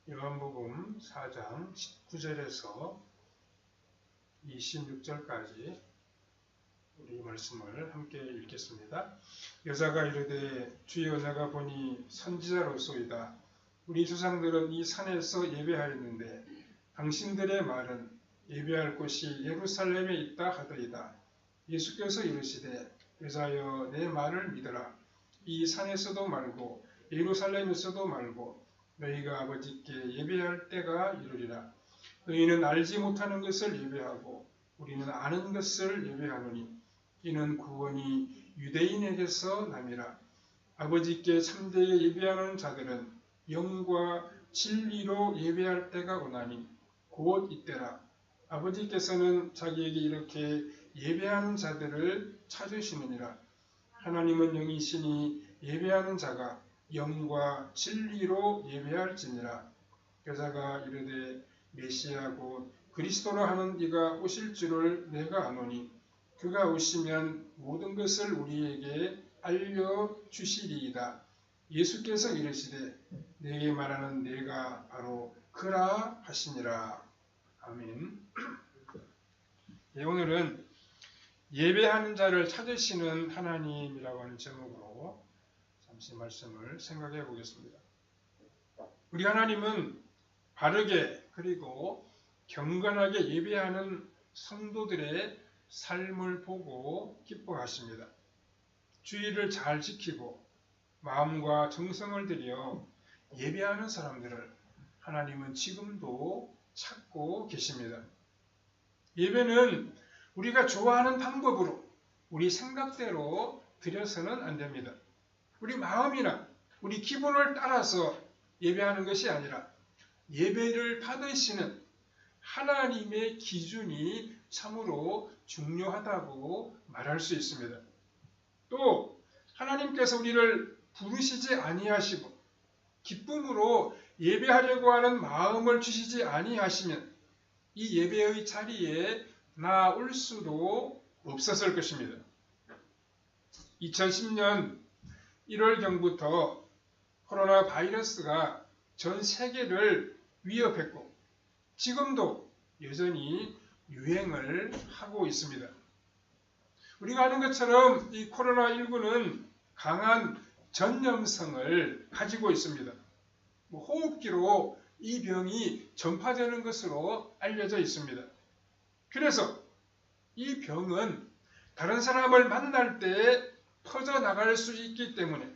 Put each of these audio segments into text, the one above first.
요한복음 4장 19절에서 26절까지 우리 말씀을 함께 읽겠습니다. 여자가 이르되 주여 내가 보니 선지자로소이다. 우리 조상들은 이 산에서 예배하였는데 당신들의 말은 예배할 곳이 예루살렘에 있다 하더이다. 예수께서 이르시되 여자여 내 말을 믿으라. 이 산에서도 말고 예루살렘에서도 말고 너희가 아버지께 예배할 때가 이르리라. 너희는 알지 못하는 것을 예배하고 우리는 아는 것을 예배하노니 이는 구원이 유대인에게서 남이라. 아버지께 참되게 예배하는 자들은 영과 진리로 예배할 때가 오나니 곧 이때라. 아버지께서는 자기에게 이렇게 예배하는 자들을 찾으시느니라. 하나님은 영이시니 예배하는 자가 영과 진리로 예배할지니라. 여자가 이르되 메시아 곧 그리스도라 하는 이가 오실 줄을 내가 아노니 그가 오시면 모든 것을 우리에게 알려주시리이다. 예수께서 이르시되 내게 말하는 내가 바로 그라 하시니라. 아멘. 네, 오늘은 예배하는 자를 찾으시는 하나님이라고 하는 제목으로 잠시 말씀을 생각해 보겠습니다. 우리 하나님은 바르게 그리고 경건하게 예배하는 성도들의 삶을 보고 기뻐하십니다. 주의를 잘 지키고 마음과 정성을 들여 예배하는 사람들을 하나님은 지금도 찾고 계십니다. 예배는 우리가 좋아하는 방법으로 우리 생각대로 드려서는 안 됩니다. 우리 마음이나 우리 기분을 따라서 예배하는 것이 아니라 예배를 받으시는 하나님의 기준이 참으로 중요하다고 말할 수 있습니다. 또 하나님께서 우리를 부르시지 아니하시고 기쁨으로 예배하려고 하는 마음을 주시지 아니하시면 이 예배의 자리에 나올 수도 없었을 것입니다. 2010년 1월경부터 코로나 바이러스가 전 세계를 위협했고 지금도 여전히 유행을 하고 있습니다. 우리가 아는 것처럼 이 코로나19는 강한 전염성을 가지고 있습니다. 호흡기로 이 병이 전파되는 것으로 알려져 있습니다. 그래서 이 병은 다른 사람을 만날 때 퍼져나갈 수 있기 때문에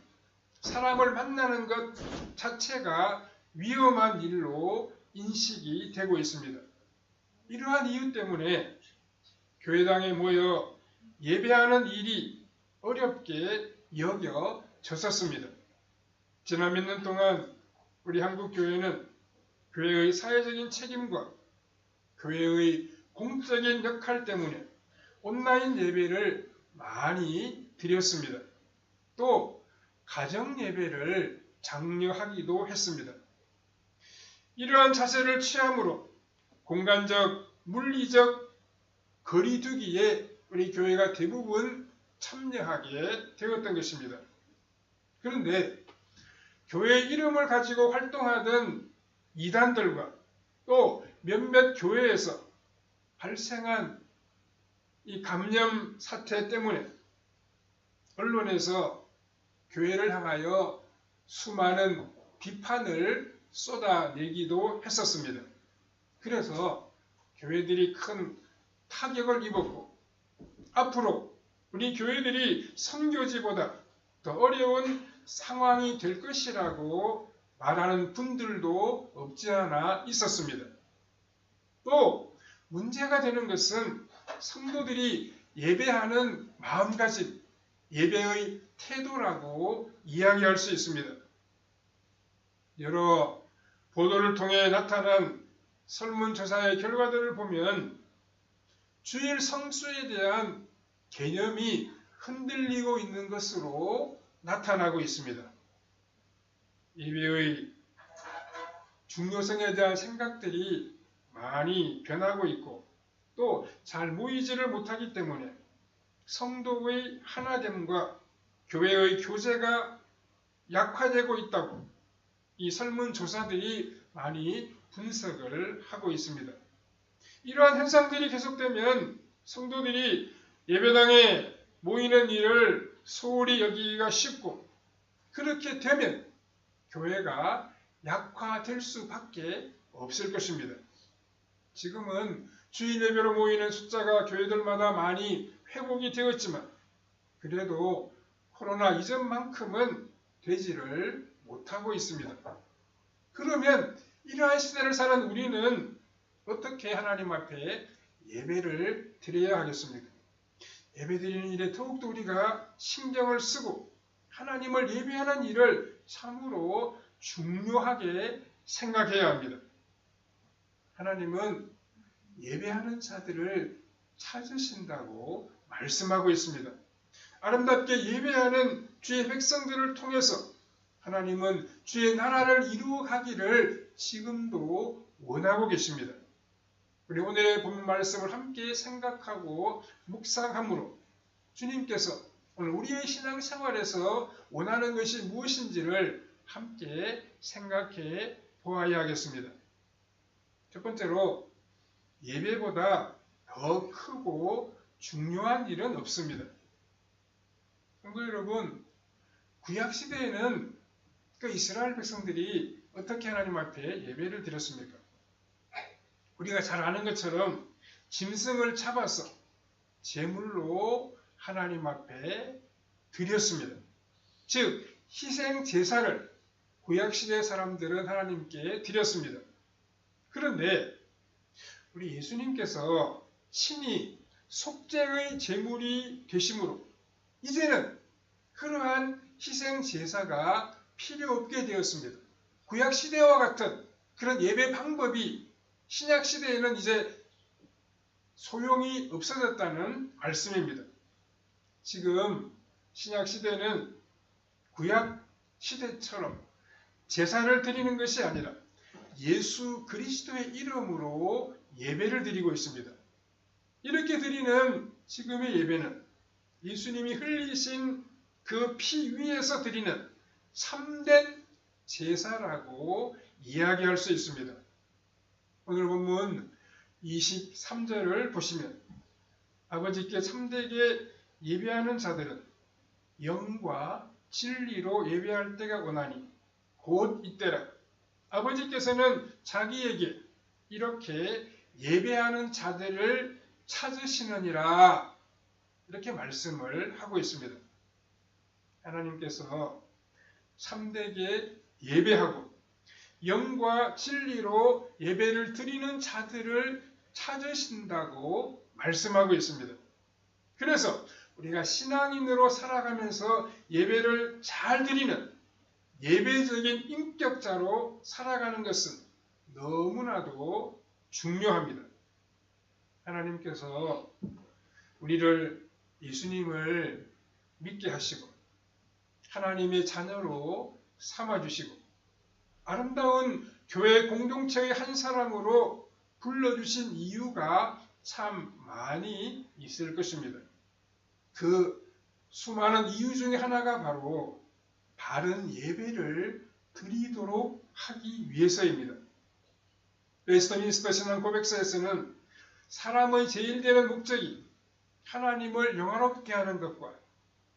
사람을 만나는 것 자체가 위험한 일로 인식이 되고 있습니다. 이러한 이유 때문에 교회당에 모여 예배하는 일이 어렵게 여겨졌었습니다. 지난 몇 년 동안 우리 한국교회는 교회의 사회적인 책임과 교회의 공적인 역할 때문에 온라인 예배를 많이 드렸습니다. 또 가정 예배를 장려하기도 했습니다. 이러한 자세를 취함으로 공간적, 물리적 거리두기에 우리 교회가 대부분 참여하게 되었던 것입니다. 그런데 교회 이름을 가지고 활동하던 이단들과 또 몇몇 교회에서 발생한 이 감염 사태 때문에 언론에서 교회를 향하여 수많은 비판을 쏟아내기도 했었습니다. 그래서 교회들이 큰 타격을 입었고 앞으로 우리 교회들이 선교지보다 더 어려운 상황이 될 것이라고 말하는 분들도 없지 않아 있었습니다. 또 문제가 되는 것은 성도들이 예배하는 마음가짐, 예배의 태도라고 이야기할 수 있습니다. 여러 보도를 통해 나타난 설문조사의 결과들을 보면 주일 성수에 대한 개념이 흔들리고 있는 것으로 나타나고 있습니다. 예배의 중요성에 대한 생각들이 많이 변하고 있고 또 잘 모이지를 못하기 때문에 성도의 하나됨과 교회의 교제가 약화되고 있다고 이 설문조사들이 많이 분석을 하고 있습니다. 이러한 현상들이 계속되면 성도들이 예배당에 모이는 일을 소홀히 여기기가 쉽고, 그렇게 되면 교회가 약화될 수밖에 없을 것입니다. 지금은 주일 예배로 모이는 숫자가 교회들마다 많이 회복이 되었지만 그래도 코로나 이전만큼은 되지를 못하고 있습니다. 그러면 이러한 시대를 사는 우리는 어떻게 하나님 앞에 예배를 드려야 하겠습니까? 예배 드리는 일에 더욱더 우리가 신경을 쓰고 하나님을 예배하는 일을 참으로 중요하게 생각해야 합니다. 하나님은 예배하는 자들을 찾으신다고 말씀하고 있습니다. 아름답게 예배하는 주의 백성들을 통해서 하나님은 주의 나라를 이루어가기를 지금도 원하고 계십니다. 우리 오늘의 본 말씀을 함께 생각하고 묵상함으로 주님께서 오늘 우리의 신앙생활에서 원하는 것이 무엇인지를 함께 생각해 보아야 하겠습니다. 첫 번째로, 예배보다 더 크고 중요한 일은 없습니다. 성도 여러분, 구약시대에는 그 이스라엘 백성들이 어떻게 하나님 앞에 예배를 드렸습니까? 우리가 잘 아는 것처럼 짐승을 잡아서 제물로 하나님 앞에 드렸습니다. 즉, 희생 제사를 구약시대 사람들은 하나님께 드렸습니다. 그런데 우리 예수님께서 친히 속죄의 제물이 되심으로 이제는 그러한 희생 제사가 필요 없게 되었습니다. 구약 시대와 같은 그런 예배 방법이 신약 시대에는 이제 소용이 없어졌다는 말씀입니다. 지금 신약 시대는 구약 시대처럼 제사를 드리는 것이 아니라 예수 그리스도의 이름으로 예배를 드리고 있습니다. 이렇게 드리는 지금의 예배는 예수님이 흘리신 그 피 위에서 드리는 참된 제사라고 이야기할 수 있습니다. 오늘 본문 23절을 보시면 아버지께 참되게 예배하는 자들은 영과 진리로 예배할 때가 오나니 곧 이때라. 아버지께서는 자기에게 이렇게 예배하는 자들을 찾으시느니라, 이렇게 말씀을 하고 있습니다. 하나님께서 참되게 예배하고 영과 진리로 예배를 드리는 자들을 찾으신다고 말씀하고 있습니다. 그래서 우리가 신앙인으로 살아가면서 예배를 잘 드리는 예배적인 인격자로 살아가는 것은 너무나도 중요합니다. 하나님께서 우리를 예수님을 믿게 하시고 하나님의 자녀로 삼아주시고 아름다운 교회 공동체의 한 사람으로 불러주신 이유가 참 많이 있을 것입니다. 그 수많은 이유 중에 하나가 바로 바른 예배를 드리도록 하기 위해서입니다. 웨스트민스터 신앙 고백서에서는 사람의 제일 되는 목적이 하나님을 영화롭게 하는 것과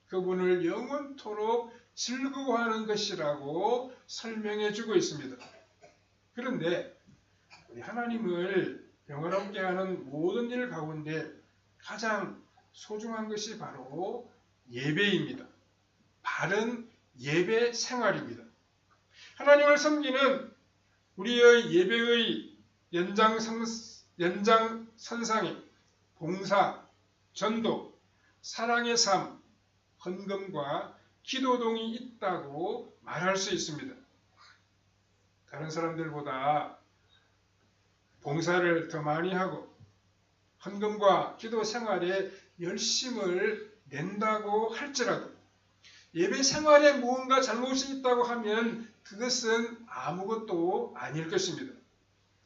그분을 영원토록 즐거워하는 것이라고 설명해 주고 있습니다. 그런데 우리 하나님을 영화롭게 하는 모든 일 가운데 가장 소중한 것이 바로 예배입니다. 바른 예배 생활입니다. 하나님을 섬기는 우리의 예배의 연장선상에 봉사, 전도, 사랑의 삶, 헌금과 기도동이 있다고 말할 수 있습니다. 다른 사람들보다 봉사를 더 많이 하고 헌금과 기도 생활에 열심을 낸다고 할지라도 예배 생활에 무언가 잘못이 있다고 하면 그것은 아무것도 아닐 것입니다.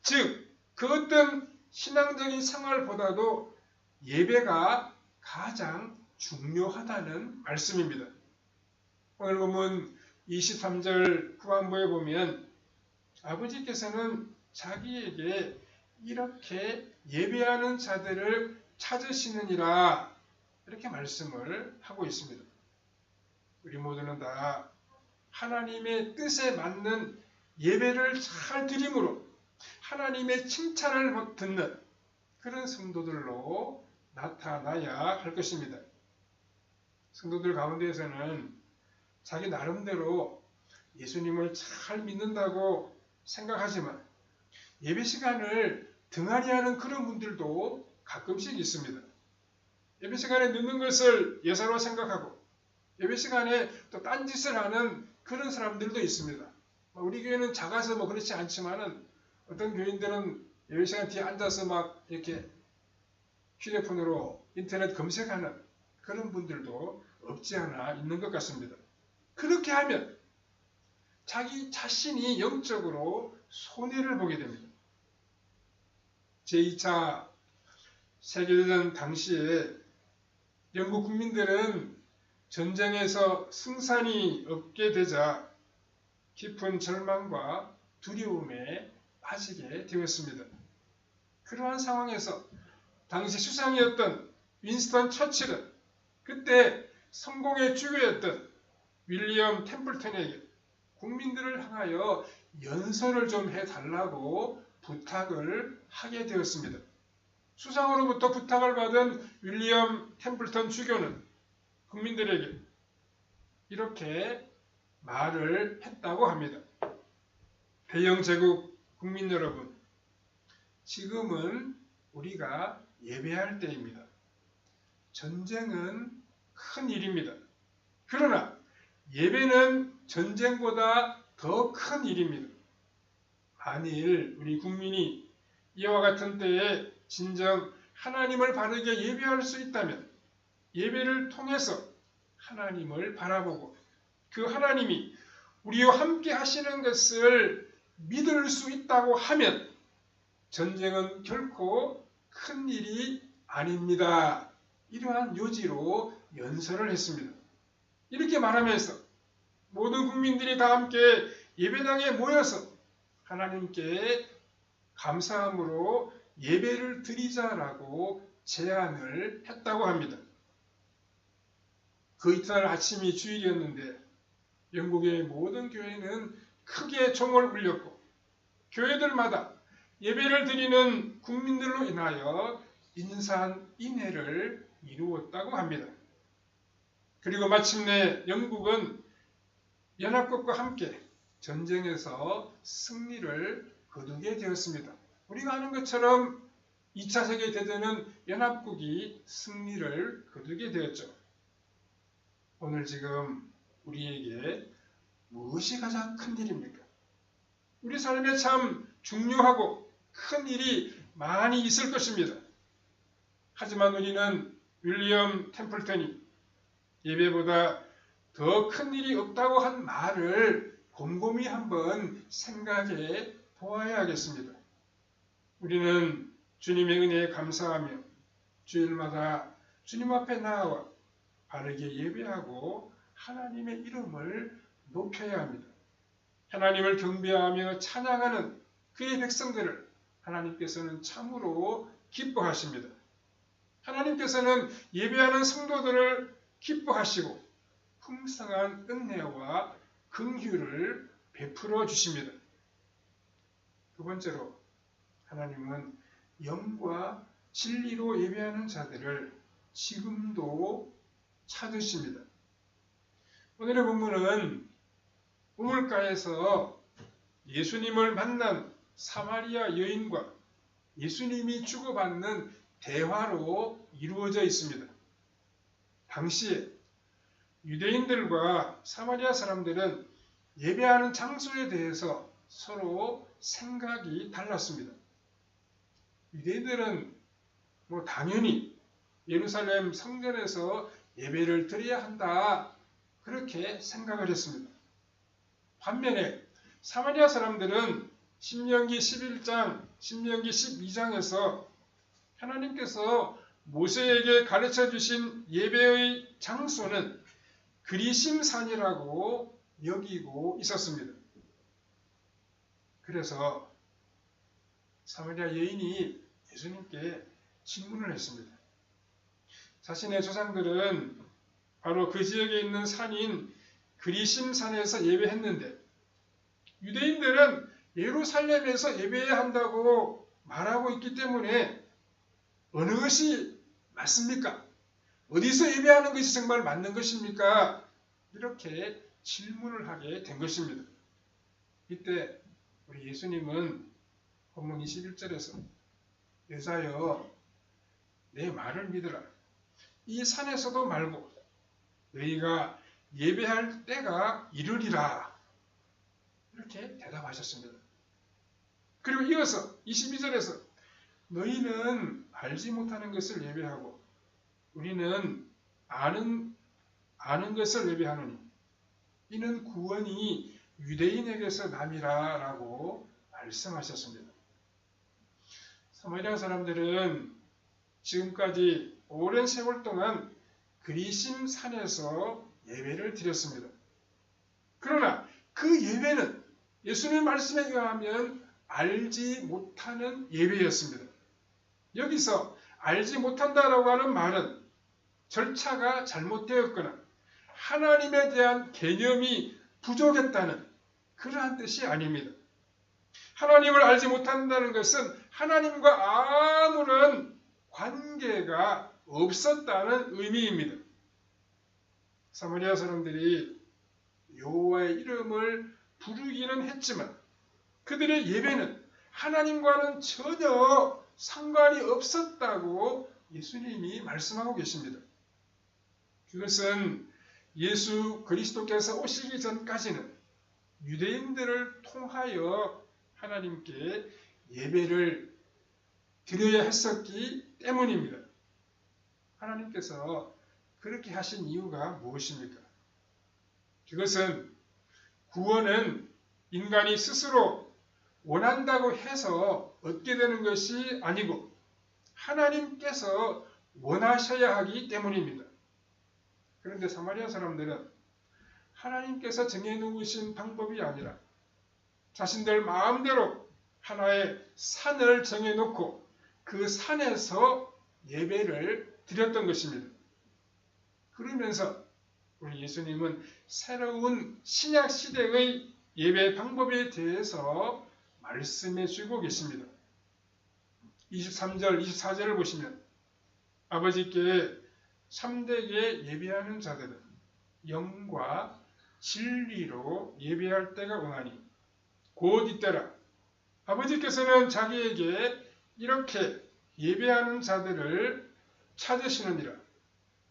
즉, 그 어떤 신앙적인 생활보다도 예배가 가장 중요하다는 말씀입니다. 오늘 보면 23절 후반부에 보면 아버지께서는 자기에게 이렇게 예배하는 자들을 찾으시느니라 이렇게 말씀을 하고 있습니다. 우리 모두는 다 하나님의 뜻에 맞는 예배를 잘 드림으로 하나님의 칭찬을 듣는 그런 성도들로 나타나야 할 것입니다. 성도들 가운데에서는 자기 나름대로 예수님을 잘 믿는다고 생각하지만 예배 시간을 등한히하는 그런 분들도 가끔씩 있습니다. 예배 시간에 늦는 것을 예사로 생각하고 예배 시간에 또 딴짓을 하는 그런 사람들도 있습니다. 우리 교회는 작아서 그렇지 않지만은 어떤 교인들은 예배 시간 뒤에 앉아서 막 이렇게 휴대폰으로 인터넷 검색하는 그런 분들도 없지 않아 있는 것 같습니다. 그렇게 하면 자기 자신이 영적으로 손해를 보게 됩니다. 제2차 세계대전 당시에 영국 국민들은 전쟁에서 승산이 없게 되자 깊은 절망과 두려움에 빠지게 되었습니다. 그러한 상황에서 당시 수상이었던 윈스턴 처칠은 그때 성공의 주교였던 윌리엄 템플턴에게 국민들을 향하여 연설을 좀 해달라고 부탁을 하게 되었습니다. 수상으로부터 부탁을 받은 윌리엄 템플턴 주교는 국민들에게 이렇게 말을 했다고 합니다. 대영 제국 국민 여러분, 지금은 우리가 예배할 때입니다. 전쟁은 큰 일입니다. 그러나 예배는 전쟁보다 더 큰 일입니다. 만일 우리 국민이 이와 같은 때에 진정 하나님을 바르게 예배할 수 있다면 예배를 통해서 하나님을 바라보고 그 하나님이 우리와 함께 하시는 것을 믿을 수 있다고 하면 전쟁은 결코 큰 일이 아닙니다. 이러한 요지로 연설을 했습니다. 이렇게 말하면서 모든 국민들이 다 함께 예배당에 모여서 하나님께 감사함으로 예배를 드리자라고 제안을 했다고 합니다. 그 이튿날 아침이 주일이었는데 영국의 모든 교회는 크게 종을 울렸고 교회들마다 예배를 드리는 국민들로 인하여 인산인해를 이루었다고 합니다. 그리고 마침내 영국은 연합국과 함께 전쟁에서 승리를 거두게 되었습니다. 우리가 아는 것처럼 2차 세계대전은 연합국이 승리를 거두게 되었죠. 오늘 지금 우리에게 무엇이 가장 큰 일입니까? 우리 삶에 참 중요하고 큰 일이 많이 있을 것입니다. 하지만 우리는 윌리엄 템플턴이 예배보다 더 큰 일이 없다고 한 말을 곰곰이 한번 생각해 보아야 하겠습니다. 우리는 주님의 은혜에 감사하며 주일마다 주님 앞에 나아와 바르게 예배하고 하나님의 이름을 높여야 합니다. 하나님을 경배하며 찬양하는 그의 백성들을 하나님께서는 참으로 기뻐하십니다. 하나님께서는 예배하는 성도들을 기뻐하시고 풍성한 은혜와 긍휼을 베풀어 주십니다. 두 번째로 하나님은 영과 진리로 예배하는 자들을 지금도 찾으십니다. 오늘의 본문은 우물가에서 예수님을 만난 사마리아 여인과 예수님이 주고받는 대화로 이루어져 있습니다. 당시에 유대인들과 사마리아 사람들은 예배하는 장소에 대해서 서로 생각이 달랐습니다. 유대인들은 당연히 예루살렘 성전에서 예배를 드려야 한다 그렇게 생각을 했습니다. 반면에 사마리아 사람들은 신명기 11장, 신명기 12장에서 하나님께서 모세에게 가르쳐 주신 예배의 장소는 그리심산이라고 여기고 있었습니다. 그래서 사마리아 여인이 예수님께 질문을 했습니다. 자신의 조상들은 바로 그 지역에 있는 산인 그리심산에서 예배했는데 유대인들은 예루살렘에서 예배해야 한다고 말하고 있기 때문에 어느 것이 맞습니까? 어디서 예배하는 것이 정말 맞는 것입니까? 이렇게 질문을 하게 된 것입니다. 이때 우리 예수님은 본문 21절에서 여자여 내 말을 믿으라. 이 산에서도 말고 너희가 예배할 때가 이르리라. 이렇게 대답하셨습니다. 그리고 이어서 22절에서 너희는 알지 못하는 것을 예배하고 우리는 아는 것을 예배하노니 이는 구원이 유대인에게서 남이라 라고 말씀하셨습니다. 사마리아 사람들은 지금까지 오랜 세월 동안 그리심 산에서 예배를 드렸습니다. 그러나 그 예배는 예수님의 말씀에 의하면 알지 못하는 예배였습니다. 여기서 알지 못한다라고 하는 말은 절차가 잘못되었거나 하나님에 대한 개념이 부족했다는 그러한 뜻이 아닙니다. 하나님을 알지 못한다는 것은 하나님과 아무런 관계가 없었다는 의미입니다. 사마리아 사람들이 여호와의 이름을 부르기는 했지만 그들의 예배는 하나님과는 전혀 상관이 없었다고 예수님이 말씀하고 계십니다. 그것은 예수 그리스도께서 오시기 전까지는 유대인들을 통하여 하나님께 예배를 드려야 했었기 때문입니다. 하나님께서 그렇게 하신 이유가 무엇입니까? 그것은 구원은 인간이 스스로 원한다고 해서 얻게 되는 것이 아니고 하나님께서 원하셔야 하기 때문입니다. 그런데 사마리아 사람들은 하나님께서 정해놓으신 방법이 아니라 자신들 마음대로 하나의 산을 정해놓고 그 산에서 예배를 드렸던 것입니다. 그러면서 우리 예수님은 새로운 신약 시대의 예배 방법에 대해서 말씀해 주고 계십니다. 23절, 24절을 보시면 아버지께 참되게 예배하는 자들은 영과 진리로 예배할 때가 오나니 곧 이때라. 아버지께서는 자기에게 이렇게 예배하는 자들을 찾으시느니라.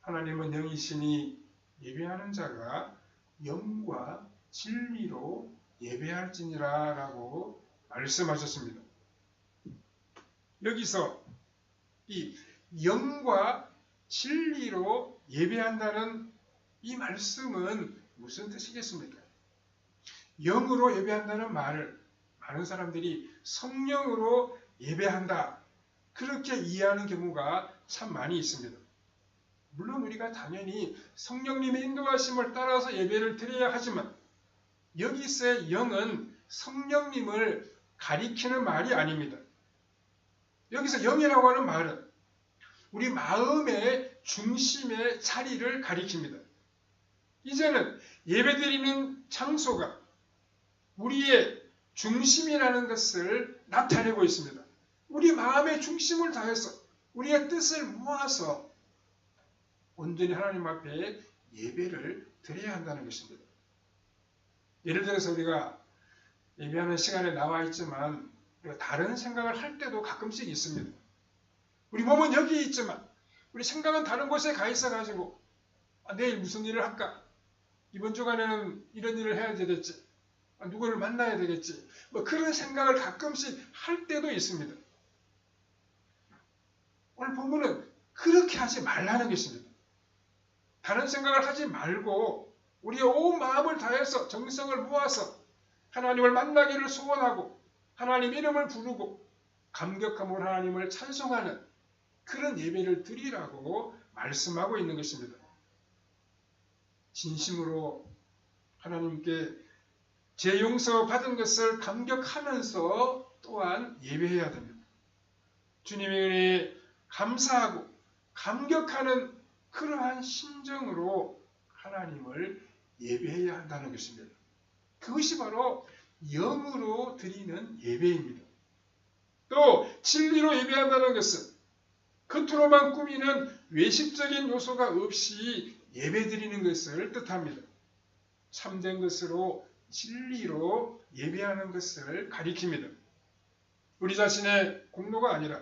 하나님은 영이시니 예배하는 자가 영과 진리로 예배할지니라 라고 말씀하셨습니다. 여기서 이 영과 진리로 예배한다는 이 말씀은 무슨 뜻이겠습니까? 영으로 예배한다는 말을 많은 사람들이 성령으로 예배한다 그렇게 이해하는 경우가 참 많이 있습니다. 물론 우리가 당연히 성령님의 인도하심을 따라서 예배를 드려야 하지만 여기서의 영은 성령님을 가리키는 말이 아닙니다. 여기서 영이라고 하는 말은 우리 마음의 중심의 자리를 가리킵니다. 이제는 예배드리는 장소가 우리의 중심이라는 것을 나타내고 있습니다. 우리 마음의 중심을 다해서 우리의 뜻을 모아서 온전히 하나님 앞에 예배를 드려야 한다는 것입니다. 예를 들어서 우리가 예배하는 시간에 나와 있지만 우리가 다른 생각을 할 때도 가끔씩 있습니다. 우리 몸은 여기 있지만 우리 생각은 다른 곳에 가 있어가지고 내일 무슨 일을 할까? 이번 주간에는 이런 일을 해야 되겠지. 누구를 만나야 되겠지. 그런 생각을 가끔씩 할 때도 있습니다. 오늘 본문은 그렇게 하지 말라는 것입니다. 다른 생각을 하지 말고 우리의 온 마음을 다해서 정성을 모아서 하나님을 만나기를 소원하고 하나님 이름을 부르고 감격함으로 하나님을 찬송하는 그런 예배를 드리라고 말씀하고 있는 것입니다. 진심으로 하나님께 죄 용서 받은 것을 감격하면서 또한 예배해야 됩니다. 주님의 은혜에 감사하고 감격하는 그러한 심정으로 하나님을 예배해야 한다는 것입니다. 그것이 바로 영으로 드리는 예배입니다. 또 진리로 예배한다는 것은 겉으로만 꾸미는 외식적인 요소가 없이 예배드리는 것을 뜻합니다. 참된 것으로 진리로 예배하는 것을 가리킵니다. 우리 자신의 공로가 아니라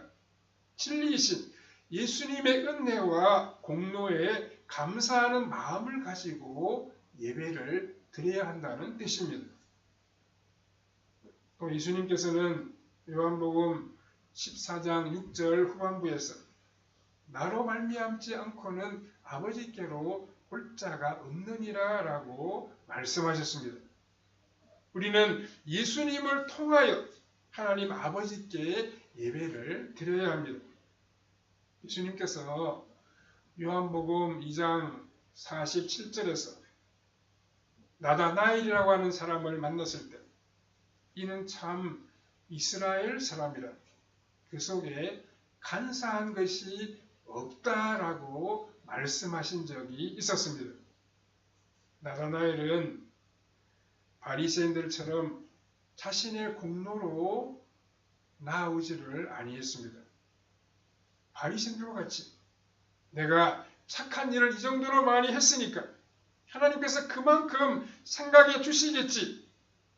진리이신 예수님의 은혜와 공로에 감사하는 마음을 가지고 예배를 드려야 한다는 뜻입니다. 또 예수님께서는 요한복음 14장 6절 후반부에서 나로 말미암지 않고는 아버지께로 올 자가 없느니라 라고 말씀하셨습니다. 우리는 예수님을 통하여 하나님 아버지께 예배를 드려야 합니다. 예수님께서 요한복음 2장 47절에서 나다나엘이라고 하는 사람을 만났을 때 이는 참 이스라엘 사람이라 그 속에 간사한 것이 없다라고 말씀하신 적이 있었습니다. 나다나엘은 바리새인들처럼 자신의 공로로 나오지를 아니했습니다. 바리새인들과 같이 내가 착한 일을 이 정도로 많이 했으니까 하나님께서 그만큼 생각해 주시겠지.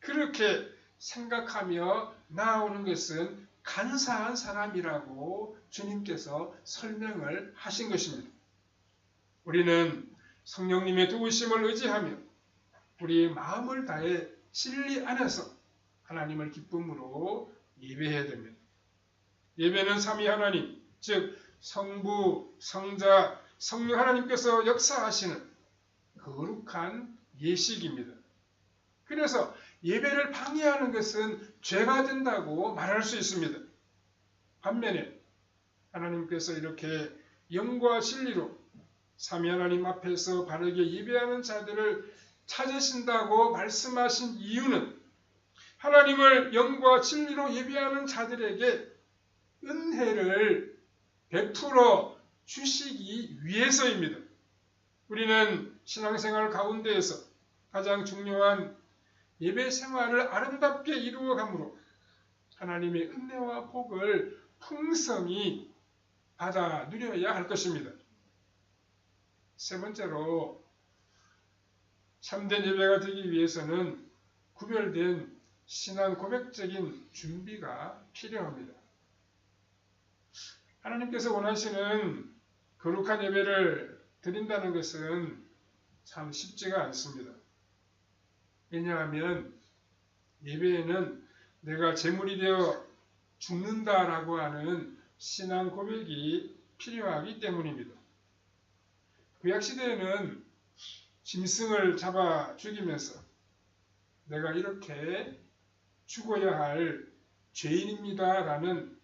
그렇게 생각하며 나오는 것은 간사한 사람이라고 주님께서 설명을 하신 것입니다. 우리는 성령님의 도우심을 의지하며 우리의 마음을 다해 진리 안에서 하나님을 기쁨으로 예배해야 됩니다. 예배는 삼위 하나님, 즉 성부, 성자, 성령 하나님께서 역사하시는 거룩한 예식입니다. 그래서 예배를 방해하는 것은 죄가 된다고 말할 수 있습니다. 반면에 하나님께서 이렇게 영과 진리로 삼위 하나님 앞에서 바르게 예배하는 자들을 찾으신다고 말씀하신 이유는 하나님을 영과 진리로 예배하는 자들에게 은혜를 베풀어 주시기 위해서입니다. 우리는 신앙생활 가운데에서 가장 중요한 예배 생활을 아름답게 이루어가므로 하나님의 은혜와 복을 풍성히 받아 누려야 할 것입니다. 세 번째로 참된 예배가 되기 위해서는 구별된 신앙 고백적인 준비가 필요합니다. 하나님께서 원하시는 거룩한 예배를 드린다는 것은 참 쉽지가 않습니다. 왜냐하면 예배에는 내가 제물이 되어 죽는다라고 하는 신앙 고백이 필요하기 때문입니다. 구약시대에는 짐승을 잡아 죽이면서 내가 이렇게 죽어야 할 죄인입니다 라는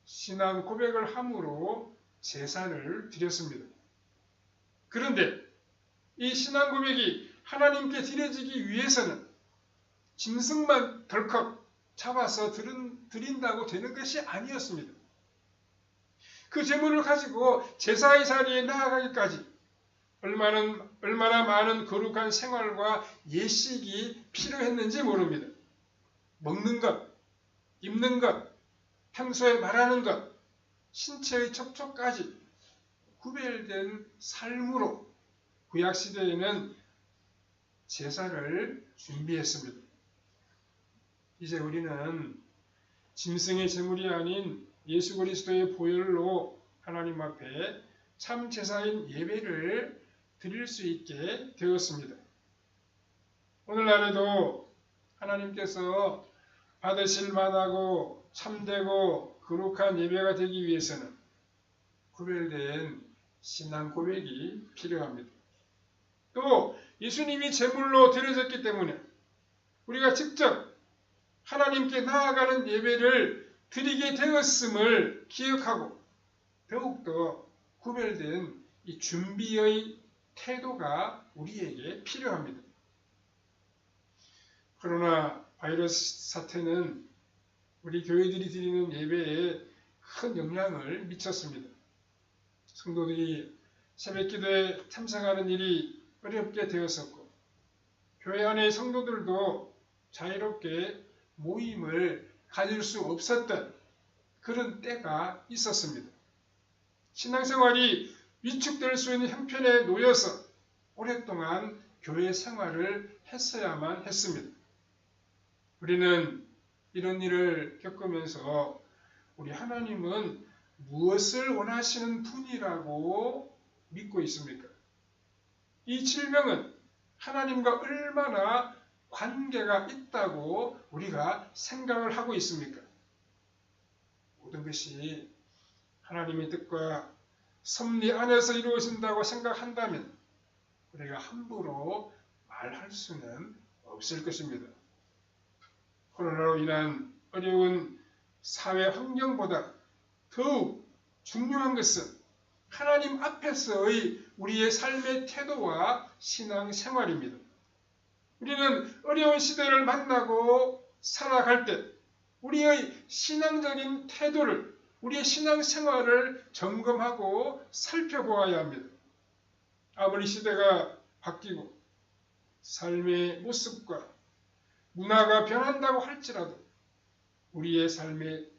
신앙 고백을 함으로 제사를 드렸습니다. 그런데 이 신앙 고백이 하나님께 드려지기 위해서는 짐승만 덜컥 잡아서 드린다고 되는 것이 아니었습니다. 그 제물을 가지고 제사의 자리에 나아가기까지 얼마나 많은 거룩한 생활과 예식이 필요했는지 모릅니다. 먹는 것, 입는 것, 평소에 말하는 것, 신체의 접촉까지 구별된 삶으로 구약시대에는 제사를 준비했습니다. 이제 우리는 짐승의 제물이 아닌 예수 그리스도의 보혈로 하나님 앞에 참 제사인 예배를 드릴 수 있게 되었습니다. 오늘날에도 하나님께서 받으실 만하고 참되고 거룩한 예배가 되기 위해서는 구별된 신앙 고백이 필요합니다. 또 예수님이 제물로 드려졌기 때문에 우리가 직접 하나님께 나아가는 예배를 드리게 되었음을 기억하고 더욱더 구별된 이 준비의 태도가 우리에게 필요합니다. 코로나 바이러스 사태는 우리 교회들이 드리는 예배에 큰 영향을 미쳤습니다. 성도들이 새벽기도에 참석하는 일이 어렵게 되었었고 교회 안의 성도들도 자유롭게 모임을 가질 수 없었던 그런 때가 있었습니다. 신앙생활이 위축될 수 있는 형편에 놓여서 오랫동안 교회 생활을 했어야만 했습니다. 우리는 이런 일을 겪으면서 우리 하나님은 무엇을 원하시는 분이라고 믿고 있습니까? 이 질병은 하나님과 얼마나 관계가 있다고 우리가 생각을 하고 있습니까? 모든 것이 하나님의 뜻과 섭리 안에서 이루어진다고 생각한다면 우리가 함부로 말할 수는 없을 것입니다. 코로나로 인한 어려운 사회 환경보다 더욱 중요한 것은 하나님 앞에서의 우리의 삶의 태도와 신앙생활입니다. 우리는 어려운 시대를 만나고 살아갈 때 우리의 신앙적인 태도를, 우리의 신앙생활을 점검하고 살펴보아야 합니다. 아무리 시대가 바뀌고 삶의 모습과 문화가 변한다고 할지라도 우리의 삶의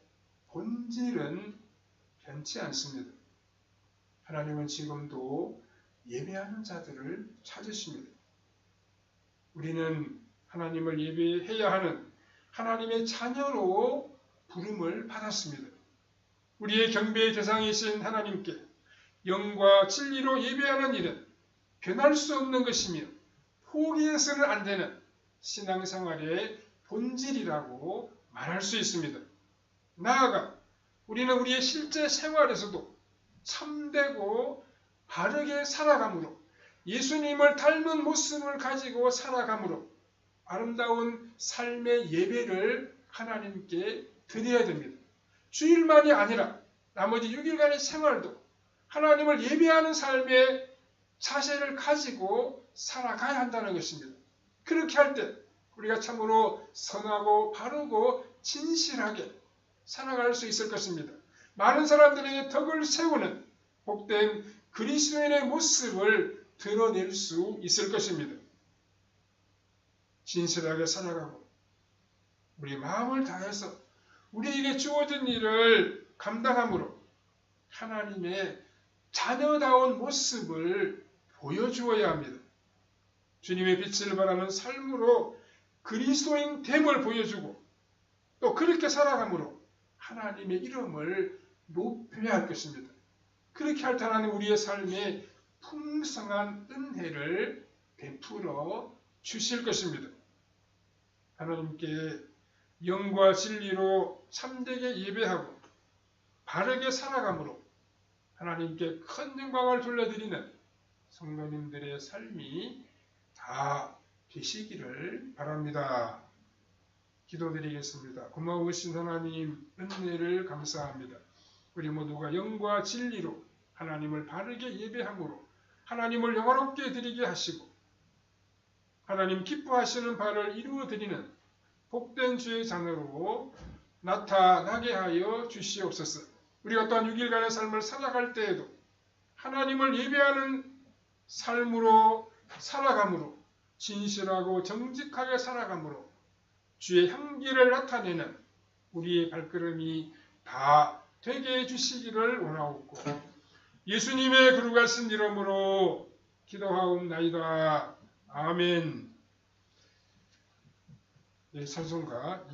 본질은 변치 않습니다. 하나님은 지금도 예배하는 자들을 찾으십니다. 우리는 하나님을 예배해야 하는 하나님의 자녀로 부름을 받았습니다. 우리의 경배의 대상이신 하나님께 영과 진리로 예배하는 일은 변할 수 없는 것이며 포기해서는 안 되는 신앙생활의 본질이라고 말할 수 있습니다. 나아가 우리는 우리의 실제 생활에서도 참되고 바르게 살아감으로 예수님을 닮은 모습을 가지고 살아감으로 아름다운 삶의 예배를 하나님께 드려야 됩니다. 주일만이 아니라 나머지 6일간의 생활도 하나님을 예배하는 삶의 자세를 가지고 살아가야 한다는 것입니다. 그렇게 할 때 우리가 참으로 선하고 바르고 진실하게 살아갈 수 있을 것입니다. 많은 사람들에게 덕을 세우는 복된 그리스도인의 모습을 드러낼 수 있을 것입니다. 진실하게 살아가고 우리 마음을 다해서 우리에게 주어진 일을 감당함으로 하나님의 자녀다운 모습을 보여주어야 합니다. 주님의 빛을 발하는 삶으로 그리스도인 됨을 보여주고 또 그렇게 살아감으로 하나님의 이름을 높여야 할 것입니다. 그렇게 할 때 하나님 우리의 삶에 풍성한 은혜를 베풀어 주실 것입니다. 하나님께 영과 진리로 참되게 예배하고 바르게 살아감으로 하나님께 큰 영광을 돌려드리는 성도님들의 삶이 다 되시기를 바랍니다. 기도드리겠습니다. 고마우신 하나님 은혜를 감사합니다. 우리 모두가 영과 진리로 하나님을 바르게 예배함으로 하나님을 영화롭게 드리게 하시고 하나님 기뻐하시는 바를 이루어드리는 복된 주의 자녀로 나타나게 하여 주시옵소서. 우리가 또한 6일간의 삶을 살아갈 때에도 하나님을 예배하는 삶으로 살아감으로 진실하고 정직하게 살아감으로 주의 향기를 나타내는 우리의 발걸음이 다 되게 해주시기를 원하옵고 예수님의 거룩하신 이름으로 기도하옵나이다. 아멘. 네, 찬송가